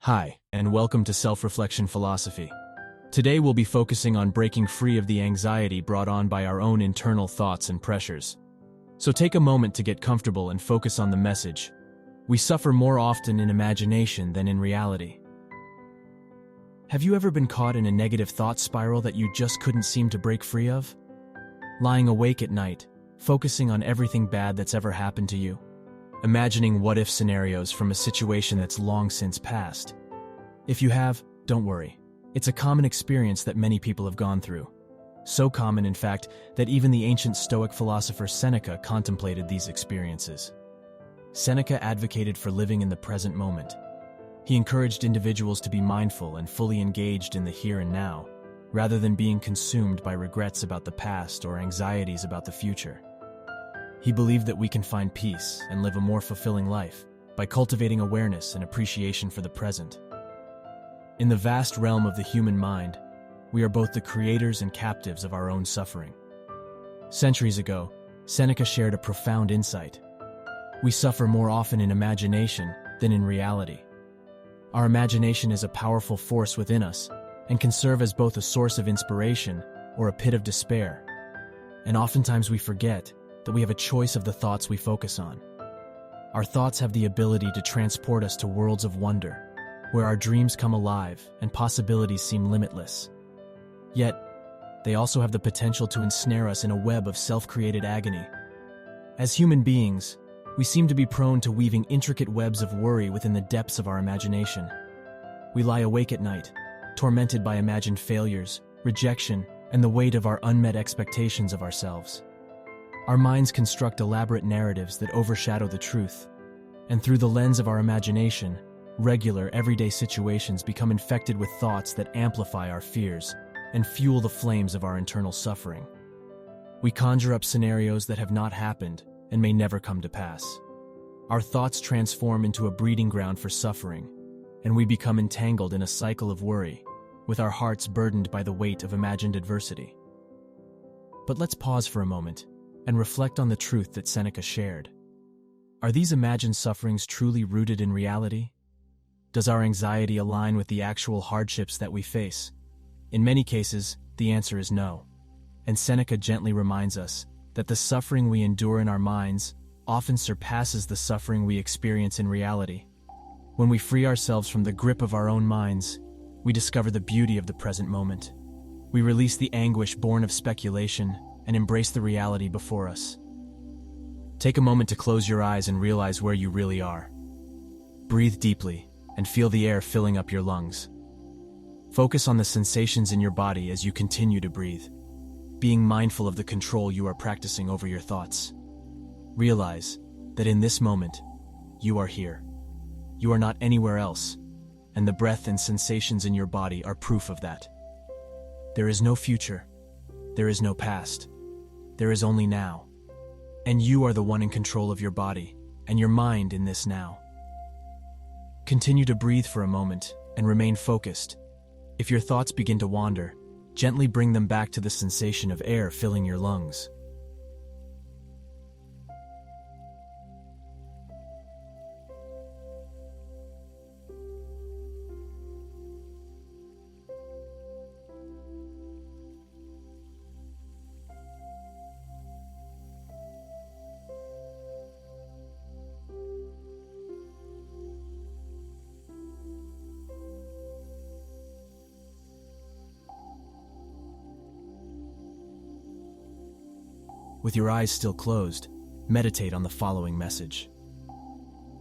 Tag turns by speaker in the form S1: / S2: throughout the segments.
S1: Hi, and welcome to Self-Reflection Philosophy. Today we'll be focusing on breaking free of the anxiety brought on by our own internal thoughts and pressures. So take a moment to get comfortable and focus on the message. We suffer more often in imagination than in reality. Have you ever been caught in a negative thought spiral that you just couldn't seem to break free of? Lying awake at night, focusing on everything bad that's ever happened to you? Imagining what-if scenarios from a situation that's long since passed? If you have, don't worry. It's a common experience that many people have gone through. So common, in fact, that even the ancient Stoic philosopher Seneca contemplated these experiences. Seneca advocated for living in the present moment. He encouraged individuals to be mindful and fully engaged in the here and now, rather than being consumed by regrets about the past or anxieties about the future. He believed that we can find peace and live a more fulfilling life by cultivating awareness and appreciation for the present. In the vast realm of the human mind, we are both the creators and captives of our own suffering. Centuries ago, Seneca shared a profound insight. We suffer more often in imagination than in reality. Our imagination is a powerful force within us and can serve as both a source of inspiration or a pit of despair. And oftentimes we forget that we have a choice of the thoughts we focus on. Our thoughts have the ability to transport us to worlds of wonder, where our dreams come alive and possibilities seem limitless. Yet, they also have the potential to ensnare us in a web of self-created agony. As human beings, we seem to be prone to weaving intricate webs of worry within the depths of our imagination. We lie awake at night, tormented by imagined failures, rejection, and the weight of our unmet expectations of ourselves. Our minds construct elaborate narratives that overshadow the truth, and through the lens of our imagination, regular, everyday situations become infected with thoughts that amplify our fears and fuel the flames of our internal suffering. We conjure up scenarios that have not happened and may never come to pass. Our thoughts transform into a breeding ground for suffering, and we become entangled in a cycle of worry, with our hearts burdened by the weight of imagined adversity. But let's pause for a moment and reflect on the truth that Seneca shared. Are these imagined sufferings truly rooted in reality? Does our anxiety align with the actual hardships that we face? In many cases, the answer is no. And Seneca gently reminds us that the suffering we endure in our minds often surpasses the suffering we experience in reality. When we free ourselves from the grip of our own minds, we discover the beauty of the present moment. We release the anguish born of speculation and embrace the reality before us. Take a moment to close your eyes and realize where you really are. Breathe deeply and feel the air filling up your lungs. Focus on the sensations in your body as you continue to breathe, being mindful of the control you are practicing over your thoughts. Realize that in this moment, you are here. You are not anywhere else, and the breath and sensations in your body are proof of that. There is no future. There is no past. There is only now. And you are the one in control of your body and your mind in this now. Continue to breathe for a moment and remain focused. If your thoughts begin to wander, gently bring them back to the sensation of air filling your lungs. With your eyes still closed, meditate on the following message.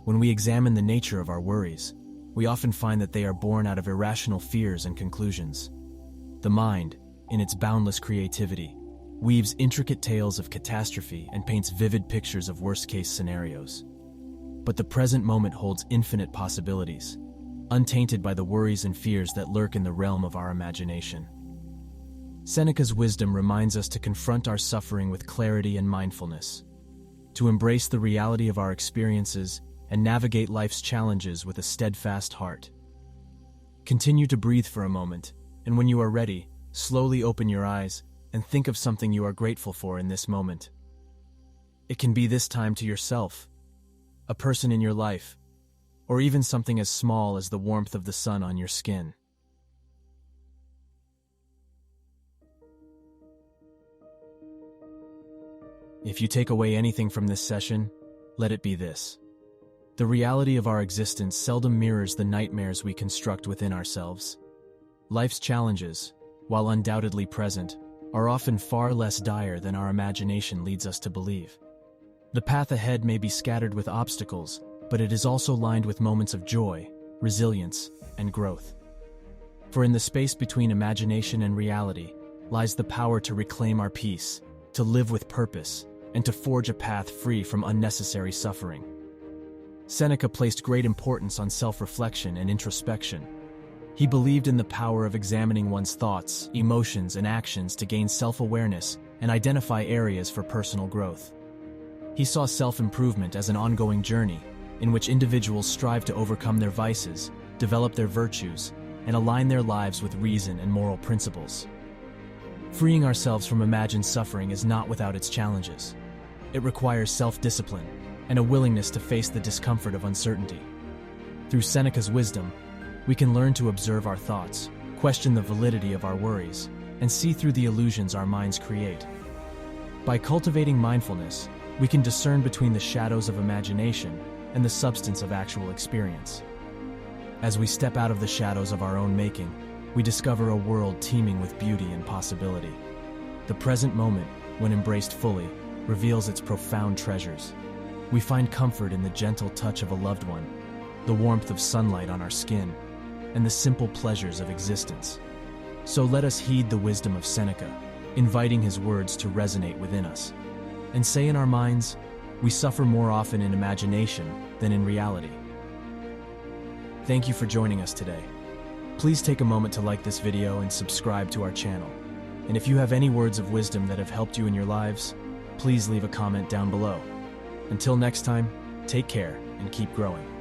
S1: When we examine the nature of our worries, we often find that they are born out of irrational fears and conclusions. The mind, in its boundless creativity, weaves intricate tales of catastrophe and paints vivid pictures of worst-case scenarios. But the present moment holds infinite possibilities, untainted by the worries and fears that lurk in the realm of our imagination. Seneca's wisdom reminds us to confront our suffering with clarity and mindfulness, to embrace the reality of our experiences and navigate life's challenges with a steadfast heart. Continue to breathe for a moment, and when you are ready, slowly open your eyes and think of something you are grateful for in this moment. It can be this time to yourself, a person in your life, or even something as small as the warmth of the sun on your skin. If you take away anything from this session, let it be this. The reality of our existence seldom mirrors the nightmares we construct within ourselves. Life's challenges, while undoubtedly present, are often far less dire than our imagination leads us to believe. The path ahead may be scattered with obstacles, but it is also lined with moments of joy, resilience, and growth. For in the space between imagination and reality lies the power to reclaim our peace, to live with purpose, and to forge a path free from unnecessary suffering. Seneca placed great importance on self-reflection and introspection. He believed in the power of examining one's thoughts, emotions, and actions to gain self-awareness and identify areas for personal growth. He saw self-improvement as an ongoing journey in which individuals strive to overcome their vices, develop their virtues, and align their lives with reason and moral principles. Freeing ourselves from imagined suffering is not without its challenges. It requires self-discipline and a willingness to face the discomfort of uncertainty. Through Seneca's wisdom, we can learn to observe our thoughts, question the validity of our worries, and see through the illusions our minds create. By cultivating mindfulness, we can discern between the shadows of imagination and the substance of actual experience. As we step out of the shadows of our own making, we discover a world teeming with beauty and possibility. The present moment, when embraced fully, reveals its profound treasures. We find comfort in the gentle touch of a loved one, the warmth of sunlight on our skin, and the simple pleasures of existence. So let us heed the wisdom of Seneca, inviting his words to resonate within us, and say in our minds, we suffer more often in imagination than in reality. Thank you for joining us today. Please take a moment to like this video and subscribe to our channel. And if you have any words of wisdom that have helped you in your lives, please leave a comment down below. Until next time, take care and keep growing.